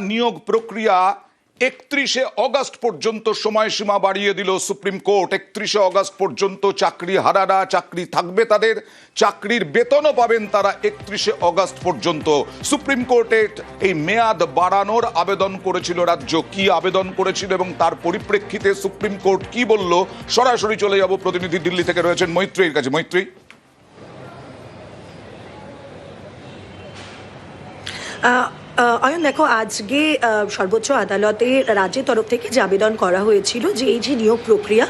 নিয়োগ প্রক্রিয়া 31শে অগস্ট পর্যন্ত সময়সীমা বাড়িয়ে দিল সুপ্রিম কোর্ট। 31শে অগস্ট পর্যন্ত চাকরি হারারা, চাকরি থাকবে তাদের, চাকরির বেতনও পাবেন তারা 31শে অগস্ট পর্যন্ত। সুপ্রিম কোর্টে এই মেয়াদ বাড়ানোর আবেদন করেছিল রাজ্য। কি আবেদন করেছিল এবং তার পরিপ্রেক্ষিতে সুপ্রিম কোর্ট কি বলল, সরাসরি চলে যাব প্রতিনিধি দিল্লি থেকে রয়েছেন মৈত্রীর কাছে। মৈত্রী, অয়ন, দেখো, আজকে সর্বোচ্চ আদালতে রাজ্যের তরফ থেকে যে আবেদন করা হয়েছিল যে এই যে নিয়োগ প্রক্রিয়া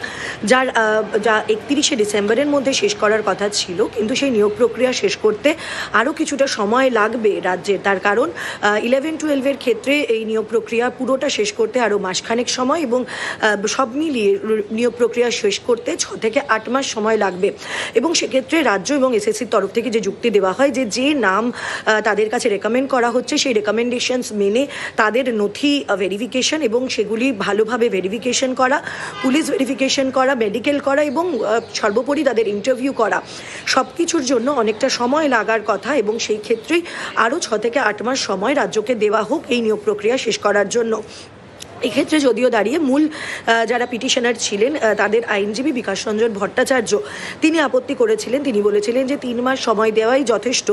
যা 31শে ডিসেম্বরের মধ্যে শেষ করার কথা ছিল, কিন্তু সেই নিয়োগ প্রক্রিয়া শেষ করতে আরও কিছুটা সময় লাগবে রাজ্যের। তার কারণ 11-12-এর ক্ষেত্রে এই নিয়োগ প্রক্রিয়া পুরোটা শেষ করতে আরও মাসখানেক সময় এবং সব মিলিয়ে নিয়োগ প্রক্রিয়া শেষ করতে 6 থেকে 8 মাস সময় লাগবে। এবং সেক্ষেত্রে রাজ্য এবং এসএসসির তরফ থেকে যে যুক্তি দেওয়া হয় যে নাম তাদের কাছে রেকমেন্ড করা হচ্ছে সেই রেকমেন্ডেশনস মেনে তাদের নথি ভেরিফিকেশন এবং সেগুলি ভালোভাবে ভেরিফিকেশন করা, পুলিশ ভেরিফিকেশন করা, মেডিকেল করা এবং সর্বোপরি তাদের ইন্টারভিউ করা, সব কিছুর জন্য অনেকটা সময় লাগার কথা। এবং সেই ক্ষেত্রেই আরও 6 থেকে 8 মাস সময় রাজ্যকে দেওয়া হোক এই নিয়োগ প্রক্রিয়া শেষ করার জন্য। এক্ষেত্রে যদিও দাঁড়িয়ে মূল যারা পিটিশনার ছিলেন তাদের আইনজীবী বিকাশ রঞ্জন ভট্টাচার্য তিনি আপত্তি করেছিলেন। তিনি বলেছিলেন যে 3 মাস সময় দেওয়াই যথেষ্ট।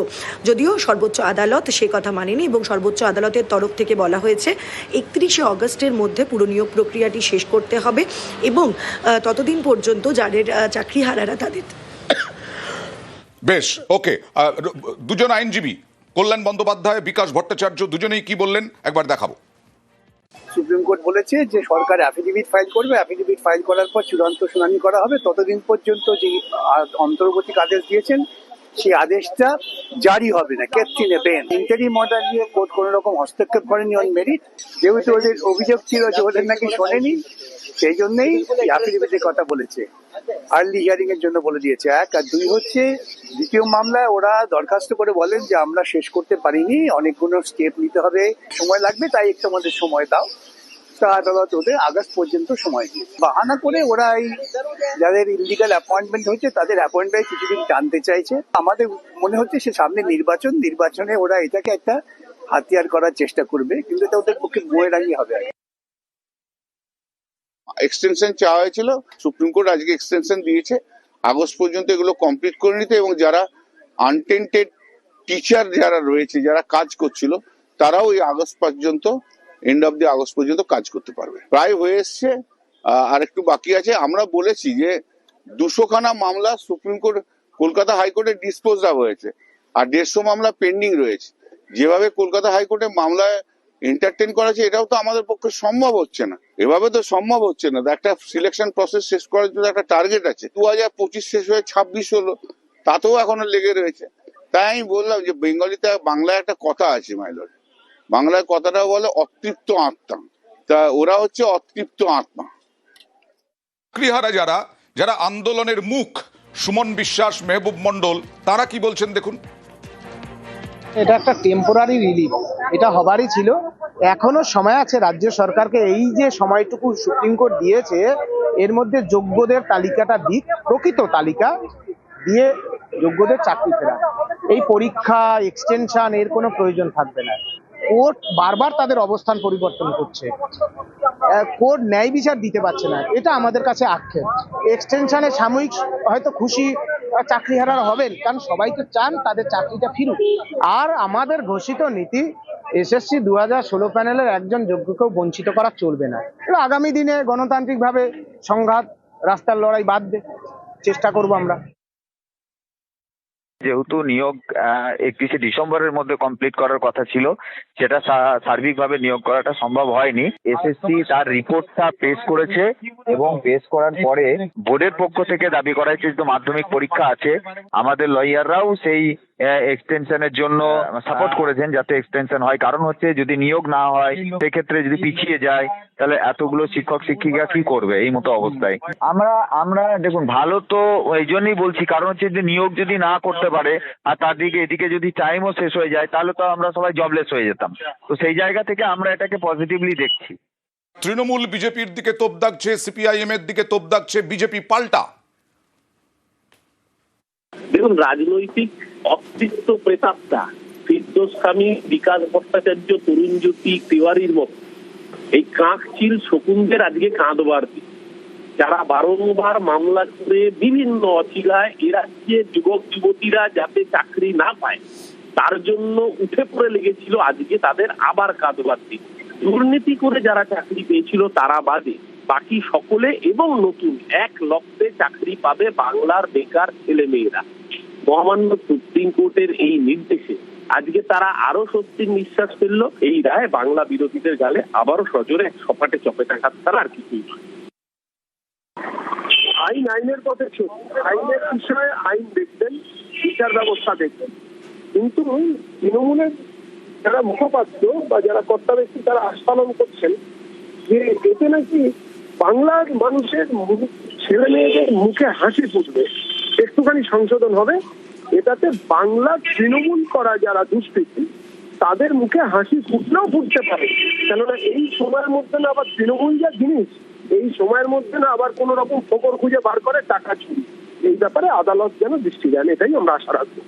যদিও সর্বোচ্চ আদালত সে কথা মানেনি এবং সর্বোচ্চ আদালতের তরফ থেকে বলা হয়েছে 31শে অগস্টের মধ্যে পুরো নিয়োগ প্রক্রিয়াটি শেষ করতে হবে এবং ততদিন পর্যন্ত যাদের চাকরি হারারা তাদের। বেশ, ওকে। দুজন আইনজীবী কল্যাণ বন্দ্যোপাধ্যায়, বিকাশ ভট্টাচার্য, দুজনেই কি বললেন একবার দেখাবো। সুপ্রিম কোর্ট বলেছে যে সরকার অ্যাফিডেভিট ফাইল করবে, অ্যাফিডেভিট ফাইল করার পর চূড়ান্ত শুনানি করা হবে। ততদিন পর্যন্ত যে অন্তর্বর্তী আদেশ দিয়েছেন সেই আদেশটা জারি হবে না, কেপটি নেবেন। ইন্টারিম অর্ডার নিয়ে কোর্ট কোনো রকম হস্তক্ষেপ করেনি অন মেরিট, যেহেতু ওদের অভিযোগ ছিল যে ওদের নাকি শোনেনি, সেই জন্যই অ্যাফিডেভিটের কথা বলেছে। আর্লি হিয়ারিং এর জন্য বলে দিয়েছে। 1 আর 2 হচ্ছে দ্বিতীয় মামলায় ওরা দরখাস্ত করে বলেন যে আমরা শেষ করতে পারিনি, অনেকগুলো স্টেপ নিতে হবে, সময় লাগবে, তাই একটু আমাদের সময় দাও। তা আদালত ওদের আগস্ট পর্যন্ত সময় দিয়ে বাহানা করে ওরা এই যাদের ইলিগাল অ্যাপয়েন্টমেন্ট হয়েছে তাদের অ্যাপয়েন্টমেন্ট কিছুদিন টানতে চাইছে। আমাদের মনে হচ্ছে সে সামনে নির্বাচনে ওরা এটাকে একটা হাতিয়ার করার চেষ্টা করবে, কিন্তু এটা ওদের পক্ষে বয়ে হবে। এক্সটেনশন চাওয়া হয়েছিল, সুপ্রিম কোর্ট আজকে এক্সটেনশন দিয়েছে আগস্ট পর্যন্ত এগুলো কমপ্লিট করে নিতে, এবং যারা আনটেন্টেড টিচার যারা রয়েছে, যারা কাজ করছিল, তারাও এই আগস্ট পর্যন্ত, এন্ড অফ দি আগস্ট পর্যন্ত কাজ করতে পারবে। প্রায় হয়ে এসছে, আর একটু বাকি আছে। আমরা বলেছি যে 200খানা মামলা সুপ্রিম কোর্ট, কলকাতা হাইকোর্টে ডিসপোজ হয়েছে, আর 150 মামলা পেন্ডিং রয়েছে। যেভাবে কলকাতা হাইকোর্টে মামলায় এন্টারটেন করা আছে, এটাও তো আমাদের পক্ষে সম্ভব হচ্ছে না, এভাবে তো সম্ভব হচ্ছে না। একটা সিলেকশন প্রসেস শেষ করার জন্য একটা টার্গেট আছে, 2025 শেষ হয়ে 26 হলো, তাতেও এখনো লেগে রয়েছে। তাই আমি বললাম যে বাংলায় একটা কথা আছে মাইলর, বাংলায় কথাটা বলে অতৃপ্ত আত্মা, তা ওরা হচ্ছে অতৃপ্ত আত্মা। চাকরিহারা যারা আন্দোলনের মুখ, সুমন বিশ্বাস, মেহবুব মন্ডল, তারা কি বলছেন দেখুন। এটা একটা টেম্পোরারি রিলিফ, এটা হবারই ছিল। এখনো সময় আছে রাজ্য সরকারকে, এই যে সময়টুকু সুপ্রিম কোর্ট দিয়েছে এর মধ্যে যোগ্যদের তালিকাটা দিক, প্রকৃত তালিকা দিয়ে যোগ্যদের চাকরি ফেরা। এই পরীক্ষা এক্সটেনশন এর কোনো প্রয়োজন থাকবে না। কোর্ট বারবার তাদের অবস্থান পরিবর্তন করছে, কোর্ট ন্যায় বিচার দিতে পারছে না, এটা আমাদের কাছে আক্ষেপ। এক্সটেনশনে সাময়িক হয়তো খুশি চাকরিহারারা হবেন, কারণ সবাই তো চান তাদের চাকরিটা ফিরুক। আর আমাদের ঘোষিত নীতি এসএসসি 2016 প্যানেলের একজন যোগ্যকেও বঞ্চিত করা চলবে না। আগামী দিনে গণতান্ত্রিকভাবে সংঘাত, রাস্তার লড়াই বাঁধবে, চেষ্টা করব আমরা। যেহেতু নিয়োগ 31শে ডিসেম্বরের মধ্যে কমপ্লিট করার কথা ছিল, সেটা সার্বিকভাবে নিয়োগ করাটা সম্ভব হয়নি। এসএসসি তার রিপোর্টটা পেশ করেছে এবং পেশ করার পরে বোর্ডের পক্ষ থেকে দাবি করা হয়েছে যে মাধ্যমিক পরীক্ষা আছে। আমাদের লয়াররাও সেই এক্সটেনশনের জন্য সাপোর্ট করেছেন যাতে এক্সটেনশন হয়। কারণ হচ্ছে যদি নিয়োগ না হয়, সেক্ষেত্রে যদি পিছিয়ে যায়, তাহলে এতগুলো শিক্ষক শিক্ষিকা কি করবে এই মতো অবস্থায়। আমরা দেখুন, ভালো তো এই জন্যই বলছি, কারণ হচ্ছে যে নিয়োগ যদি না করতে পারে আর তার এদিকে যদি টাইমও শেষ হয়ে যায়, তাহলে তো আমরা সবাই জবলেস হয়ে যেতাম। তো সেই জায়গা থেকে আমরা এটাকে পজিটিভলি দেখছি। তৃণমূল বিজেপির দিকে তোপ দাগছে, সিপিআইএম এর দিকে তোপ দাগছে, বিজেপি পাল্টা। দেখুন, রাজনৈতিক অস্তিত্ব প্রেতাত্মা রুদ্রস্বামী, বিকাশ ভট্টাচার্য, তরুণ জ্যোতি তিওয়ারির মতো এই কাকচিল শকুনদের আজকে কাঁদবার দিন, যারা বারংবার মামলা করে বিভিন্ন অছিলায় এ রাজ্যে যুবক যুবতীরা যাতে চাকরি না পায় তার জন্য উঠে পড়ে লেগেছিল, আজকে তাদের আবার কাঁদবার দিন। দুর্নীতি করে যারা চাকরি পেয়েছিল তারা বাদে বাকি সকলে এবং নতুন 1 লক্ষে চাকরি পাবে বাংলার বেকার ছেলে মেয়েরা। মহামান্য সুপ্রিম কোর্টের এই নির্দেশে আজকে তারা আরো স্বস্তির নিঃশ্বাস ফেলল। এই রায় বাংলা বিরোধীদের গালে আবারও সজোরে সপাটে চপেটাঘাত ছাড়া আর কিছুই নয়। আইন আইনের পথে চলছে, আইনের বিষয়ে আইন দেখবেন, বিচার ব্যবস্থা দেখবেন, কিন্তু তৃণমূলের যারা মুখপাত্র বা যারা কর্তা ব্যক্তি তারা আস্ফালন করছেন যে এতে নাকি বাংলার মানুষের ছেলে মেয়েদের মুখে হাসি ফুটবে, একটুখানি সংশোধন হবে, এটাতে বাংলা তৃণমূল করা যারা দুষ্কৃতী তাদের মুখে হাসি ফুটলেও ফুটতে পারে। কেননা এই সময়ের মধ্যে না আবার তৃণমূল যা জিনিস, এই সময়ের মধ্যে না আবার কোন রকম ফোকর খুঁজে বার করে টাকা চুরি, এই ব্যাপারে আদালত যেন দৃষ্টি দেন, এটাই আমরা আশা রাখবো।